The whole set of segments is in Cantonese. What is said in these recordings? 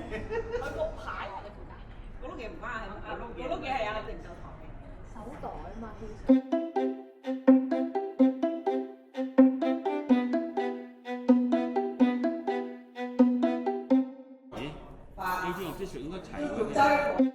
佢碌牌啊！嗰碌嘢唔關係啊，嗰碌嘢係啊，定就堂嘅手袋啊嘛，其實。你知唔知水應該齊嗰啲？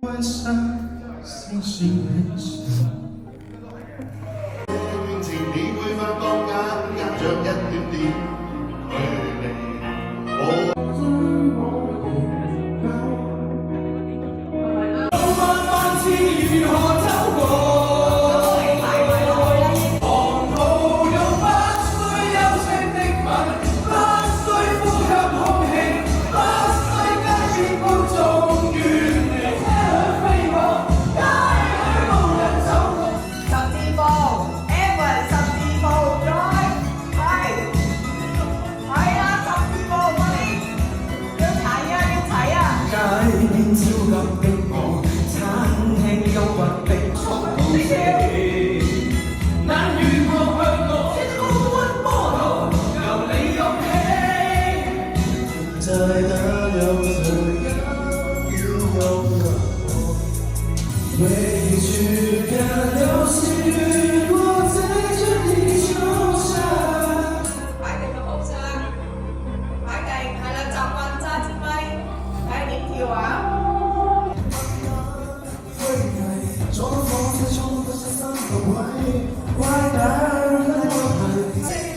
晚上星星很少，情理會發光隔着一點點距離。我萬萬次如何走過？航路有不需休息的吻，不需呼吸空氣，不需街邊觀眾遠離。變焦急的我，餐廳憂鬱的速度時，難如何向我高溫波濤由你湧起，在那有誰要有我，委屈的流星雨落在這地球上。擺定個 pose 啦，擺定係啦，習慣揸支咪，睇下點跳啊！裝放在衝不出心個位，怪大人的我們。